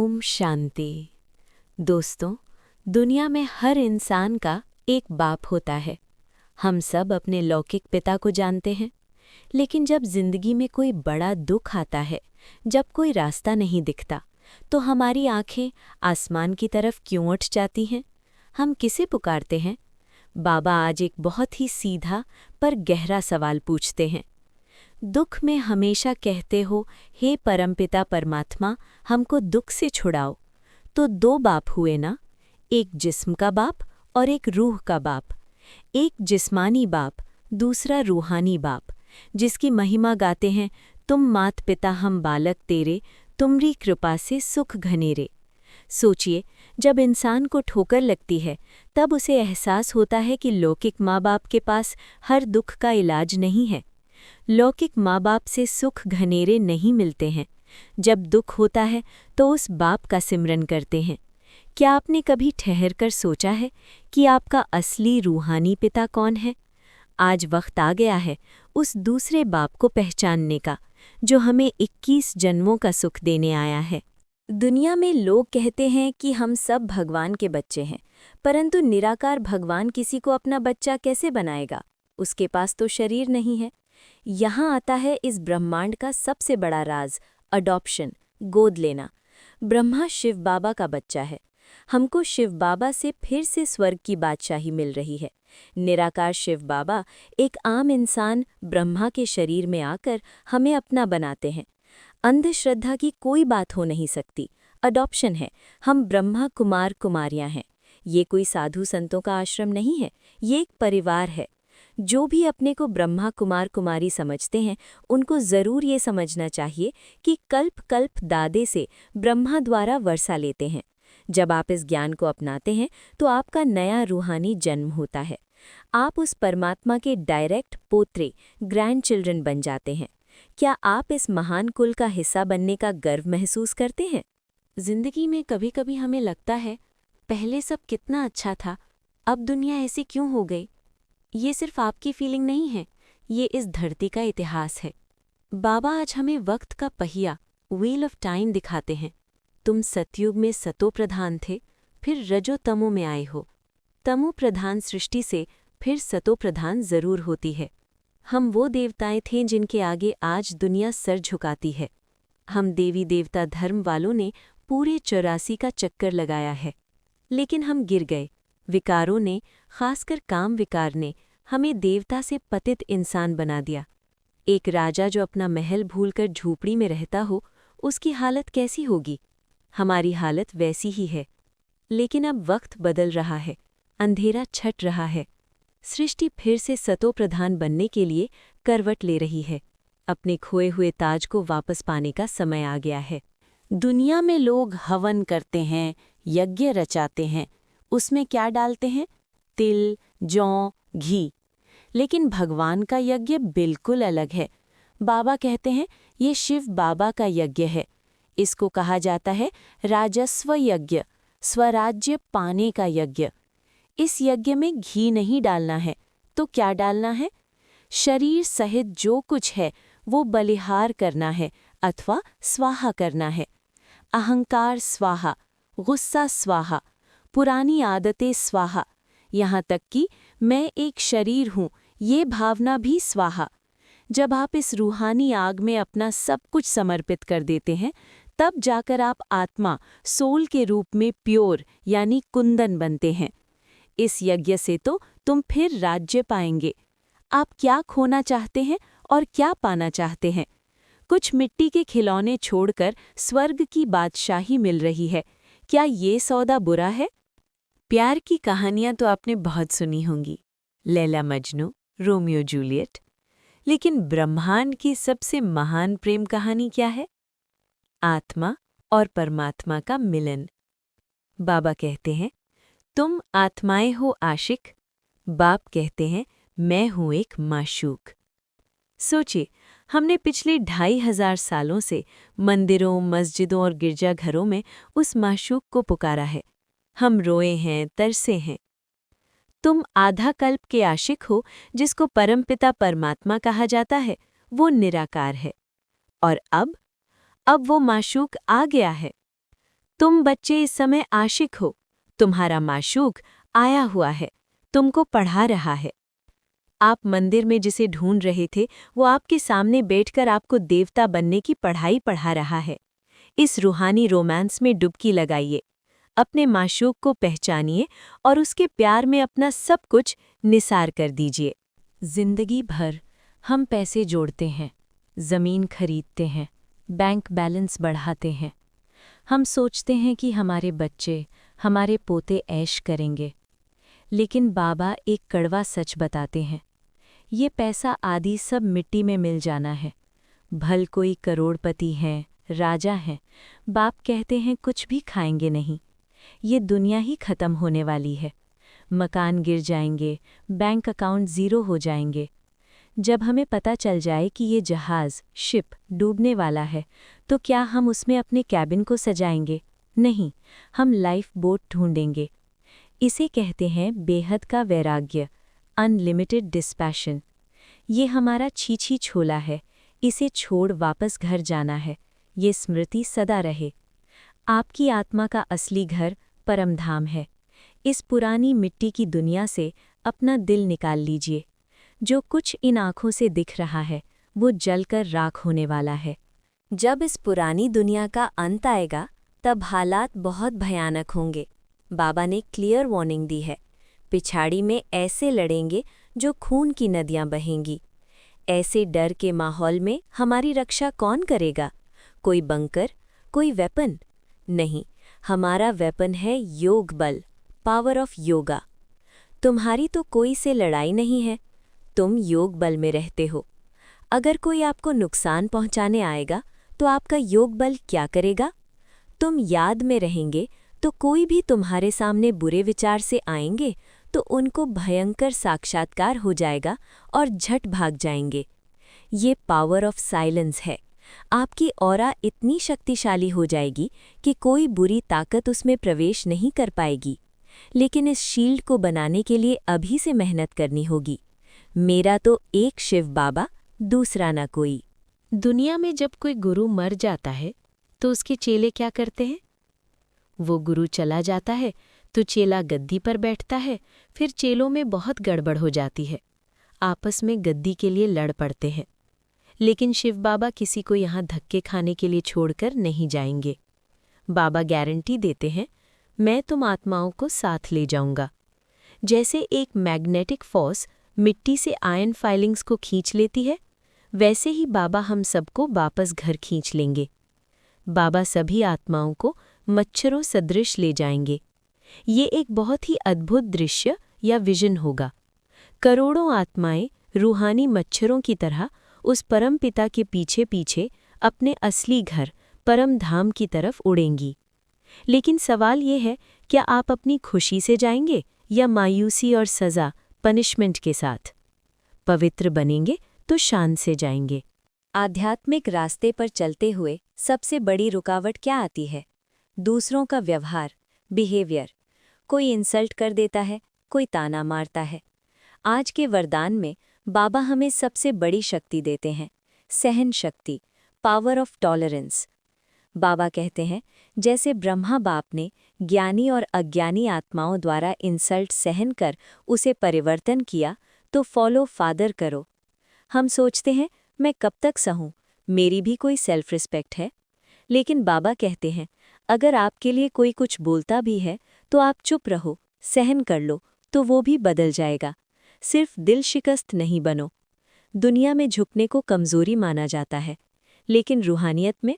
ओम शांति। दोस्तों, दुनिया में हर इंसान का एक बाप होता है। हम सब अपने लौकिक पिता को जानते हैं, लेकिन जब जिंदगी में कोई बड़ा दुख आता है, जब कोई रास्ता नहीं दिखता, तो हमारी आंखें आसमान की तरफ क्यों उठ जाती हैं? हम किसे पुकारते हैं? बाबा आज एक बहुत ही सीधा पर गहरा सवाल पूछते हैं। दुख में हमेशा कहते हो, हे परमपिता परमात्मा, हमको दुख से छुड़ाओ। तो दो बाप हुए ना, एक जिस्म का बाप और एक रूह का बाप। एक जिस्मानी बाप, दूसरा रूहानी बाप, जिसकी महिमा गाते हैं, तुम मात पिता हम बालक तेरे, तुमरी कृपा से सुख घनेरे। सोचिए, जब इंसान को ठोकर लगती है, तब उसे एहसास होता है कि लौकिक माँ बाप के पास हर दुख का इलाज नहीं है। लौकिक माँ बाप से सुख घनेरे नहीं मिलते हैं। जब दुख होता है तो उस बाप का सिमरन करते हैं। क्या आपने कभी ठहर कर सोचा है कि आपका असली रूहानी पिता कौन है? आज वक्त आ गया है उस दूसरे बाप को पहचानने का, जो हमें 21 जन्मों का सुख देने आया है। दुनिया में लोग कहते हैं कि हम सब भगवान के बच्चे हैं, परंतु निराकार भगवान किसी को अपना बच्चा कैसे बनाएगा? उसके पास तो शरीर नहीं है। यहाँ आता है इस ब्रह्मांड का सबसे बड़ा राज, अडॉप्शन, गोद लेना। ब्रह्मा शिव बाबा का बच्चा है। हमको शिव बाबा से फिर से स्वर्ग की बादशाही मिल रही है। निराकार शिव बाबा एक आम इंसान ब्रह्मा के शरीर में आकर हमें अपना बनाते हैं। अंधश्रद्धा की कोई बात हो नहीं सकती। अडॉप्शन है। हम ब्रह्मा कुमार कुमारियां हैं। ये कोई साधु संतों का आश्रम नहीं है, ये एक परिवार है। जो भी अपने को ब्रह्मा कुमार कुमारी समझते हैं, उनको ज़रूर ये समझना चाहिए कि कल्प कल्प दादे से ब्रह्मा द्वारा वर्षा लेते हैं। जब आप इस ज्ञान को अपनाते हैं तो आपका नया रूहानी जन्म होता है। आप उस परमात्मा के डायरेक्ट पोत्रे, ग्रैंड चिल्ड्रन बन जाते हैं। क्या आप इस महान कुल का हिस्सा बनने का गर्व महसूस करते हैं? जिंदगी में कभी कभी हमें लगता है, पहले सब कितना अच्छा था, अब दुनिया ऐसी क्यों हो गई? ये सिर्फ आपकी फीलिंग नहीं है, ये इस धरती का इतिहास है। बाबा आज हमें वक्त का पहिया, व्हील ऑफ टाइम दिखाते हैं। तुम सतयुग में सतो प्रधान थे, फिर रजो तमो में आए हो। तमो प्रधान सृष्टि से फिर सतो प्रधान जरूर होती है। हम वो देवताएं थे जिनके आगे आज दुनिया सर झुकाती है। हम देवी देवता धर्म वालों ने पूरे 84 का चक्कर लगाया है, लेकिन हम गिर गए। विकारों ने, खासकर काम विकार ने, हमें देवता से पतित इंसान बना दिया। एक राजा जो अपना महल भूलकर झूपड़ी में रहता हो, उसकी हालत कैसी होगी? हमारी हालत वैसी ही है। लेकिन अब वक्त बदल रहा है, अंधेरा छट रहा है। सृष्टि फिर से सतो प्रधान बनने के लिए करवट ले रही है। अपने खोए हुए ताज को वापस पाने का समय आ गया है। दुनिया में लोग हवन करते हैं, यज्ञ रचाते हैं। उसमें क्या डालते हैं? तिल, जौ, घी। लेकिन भगवान का यज्ञ बिल्कुल अलग है। बाबा कहते हैं, ये शिव बाबा का यज्ञ है। इसको कहा जाता है राजस्व यज्ञ, स्वराज्य पाने का यज्ञ। इस यज्ञ में घी नहीं डालना है, तो क्या डालना है? शरीर सहित जो कुछ है वो बलिहार करना है अथवा स्वाहा करना है। अहंकार स्वाहा, गुस्सा स्वाहा, पुरानी आदतें स्वाहा, यहाँ तक कि मैं एक शरीर हूँ, ये भावना भी स्वाहा। जब आप इस रूहानी आग में अपना सब कुछ समर्पित कर देते हैं, तब जाकर आप आत्मा, सोल के रूप में प्योर यानी कुंदन बनते हैं। इस यज्ञ से तो तुम फिर राज्य पाएंगे। आप क्या खोना चाहते हैं और क्या पाना चाहते हैं? कुछ मिट्टी के खिलौने छोड़कर स्वर्ग की बादशाही मिल रही है। क्या ये सौदा बुरा है? प्यार की कहानियां तो आपने बहुत सुनी होंगी, लैला मजनू, रोमियो जूलियट। लेकिन ब्रह्मांड की सबसे महान प्रेम कहानी क्या है? आत्मा और परमात्मा का मिलन। बाबा कहते हैं, तुम आत्माएं हो आशिक। बाप कहते हैं, मैं हूं एक माशूक। सोचिए, हमने पिछले 2500 सालों से मंदिरों, मस्जिदों और गिरजाघरों में उस माशूक को पुकारा है। हम रोए हैं, तरसे हैं। तुम आधा कल्प के आशिक हो, जिसको परमपिता परमात्मा कहा जाता है। वो निराकार है। और अब वो माशूक आ गया है। तुम बच्चे इस समय आशिक हो, तुम्हारा माशूक आया हुआ है, तुमको पढ़ा रहा है। आप मंदिर में जिसे ढूंढ रहे थे वो आपके सामने बैठकर आपको देवता बनने की पढ़ाई पढ़ा रहा है। इस रूहानी रोमांस में डुबकी लगाइए, अपने माशूक को पहचानिए और उसके प्यार में अपना सब कुछ निसार कर दीजिए। जिंदगी भर हम पैसे जोड़ते हैं, ज़मीन खरीदते हैं, बैंक बैलेंस बढ़ाते हैं। हम सोचते हैं कि हमारे बच्चे, हमारे पोते ऐश करेंगे। लेकिन बाबा एक कड़वा सच बताते हैं, ये पैसा आदि सब मिट्टी में मिल जाना है। भल कोई करोड़पति हैं, राजा हैं, बाप कहते हैं कुछ भी खाएंगे नहीं। ये दुनिया ही खत्म होने वाली है। मकान गिर जाएंगे, बैंक अकाउंट ज़ीरो हो जाएंगे। जब हमें पता चल जाए कि ये जहाज़, शिप डूबने वाला है, तो क्या हम उसमें अपने कैबिन को सजाएंगे? नहीं, हम लाइफ बोट ढूंढेंगे। इसे कहते हैं बेहद का वैराग्य, अनलिमिटेड डिस्पैशन। ये हमारा छीछी छोला है, इसे छोड़ वापस घर जाना है। ये स्मृति सदा रहे। आपकी आत्मा का असली घर परमधाम है। इस पुरानी मिट्टी की दुनिया से अपना दिल निकाल लीजिए। जो कुछ इन आँखों से दिख रहा है वो जलकर राख होने वाला है। जब इस पुरानी दुनिया का अंत आएगा तब हालात बहुत भयानक होंगे। बाबा ने क्लियर वार्निंग दी है। पिछाड़ी में ऐसे लड़ेंगे जो खून की नदियां बहेंगी। ऐसे डर के माहौल में हमारी रक्षा कौन करेगा? कोई बंकर, कोई वेपन? नहीं, हमारा वेपन है योग बल, पावर ऑफ योगा। तुम्हारी तो कोई से लड़ाई नहीं है, तुम योग बल में रहते हो। अगर कोई आपको नुकसान पहुंचाने आएगा तो आपका योग बल क्या करेगा? तुम याद में रहेंगे तो कोई भी तुम्हारे सामने बुरे विचार से आएंगे तो उनको भयंकर साक्षात्कार हो जाएगा और झट भाग जाएंगे। ये पावर ऑफ साइलेंस है। आपकी ऑरा इतनी शक्तिशाली हो जाएगी कि कोई बुरी ताकत उसमें प्रवेश नहीं कर पाएगी। लेकिन इस शील्ड को बनाने के लिए अभी से मेहनत करनी होगी। मेरा तो एक शिव बाबा, दूसरा ना कोई। दुनिया में जब कोई गुरु मर जाता है तो उसके चेले क्या करते हैं? वो गुरु चला जाता है तो चेला गद्दी पर बैठता है। फिर चेलों में बहुत गड़बड़ हो जाती है, आपस में गद्दी के लिए लड़ पड़ते हैं। लेकिन शिव बाबा किसी को यहाँ धक्के खाने के लिए छोड़कर नहीं जाएंगे। बाबा गारंटी देते हैं, मैं तुम आत्माओं को साथ ले जाऊंगा। जैसे एक मैग्नेटिक फोर्स मिट्टी से आयन फाइलिंग्स को खींच लेती है, वैसे ही बाबा हम सबको वापस घर खींच लेंगे। बाबा सभी आत्माओं को मच्छरों सदृश ले जाएंगे। ये एक बहुत ही अद्भुत दृश्य या विजन होगा। करोड़ों आत्माएं रूहानी मच्छरों की तरह उस परम पिता के पीछे पीछे अपने असली घर परम धाम की तरफ उड़ेंगी। लेकिन सवाल ये है, क्या आप अपनी खुशी से जाएंगे या मायूसी और सज़ा, पनिशमेंट के साथ? पवित्र बनेंगे तो शान से जाएंगे। आध्यात्मिक रास्ते पर चलते हुए सबसे बड़ी रुकावट क्या आती है? दूसरों का व्यवहार, बिहेवियर। कोई इंसल्ट कर देता है, कोई ताना मारता है। आज के वरदान में बाबा हमें सबसे बड़ी शक्ति देते हैं, सहन शक्ति, पावर ऑफ टॉलरेंस। बाबा कहते हैं, जैसे ब्रह्मा बाप ने ज्ञानी और अज्ञानी आत्माओं द्वारा इंसल्ट सहन कर उसे परिवर्तन किया, तो फॉलो फादर करो। हम सोचते हैं, मैं कब तक सहूं, मेरी भी कोई सेल्फ रिस्पेक्ट है। लेकिन बाबा कहते हैं, अगर आपके लिए कोई कुछ बोलता भी है तो आप चुप रहो, सहन कर लो, तो वो भी बदल जाएगा। सिर्फ दिल शिकस्त नहीं बनो। दुनिया में झुकने को कमज़ोरी माना जाता है, लेकिन रूहानियत में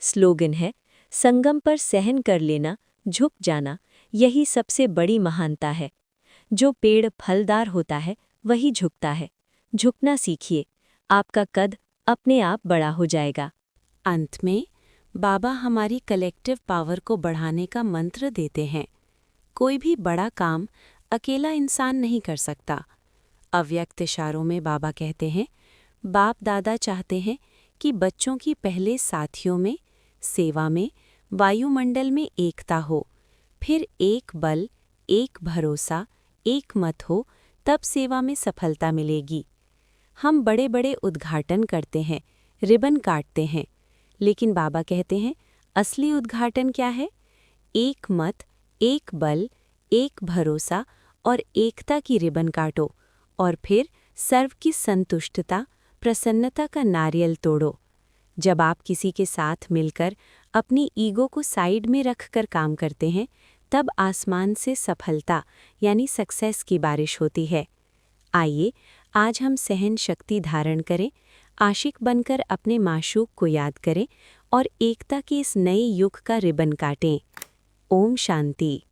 स्लोगन है, संगम पर सहन कर लेना, झुक जाना। यही सबसे बड़ी महानता है। जो पेड़ फलदार होता है वही झुकता है। झुकना सीखिए, आपका कद अपने आप बड़ा हो जाएगा। अंत में बाबा हमारी कलेक्टिव पावर को बढ़ाने का मंत्र देते हैं। कोई भी बड़ा काम अकेला इंसान नहीं कर सकता। अव्यक्त इशारों में बाबा कहते हैं, बाप दादा चाहते हैं कि बच्चों की पहले साथियों में, सेवा में, वायुमंडल में एकता हो, फिर एक बल, एक भरोसा, एक मत हो, तब सेवा में सफलता मिलेगी। हम बड़े बड़े उद्घाटन करते हैं, रिबन काटते हैं, लेकिन बाबा कहते हैं, असली उद्घाटन क्या है? एक मत, एक बल, एक भरोसा और एकता की रिबन काटो और फिर सर्व की संतुष्टता, प्रसन्नता का नारियल तोड़ो। जब आप किसी के साथ मिलकर अपनी ईगो को साइड में रखकर काम करते हैं, तब आसमान से सफलता यानी सक्सेस की बारिश होती है। आइए आज हम सहन शक्ति धारण करें, आशिक बनकर अपने माशूक को याद करें और एकता के इस नए युग का रिबन काटें। ओम शांति।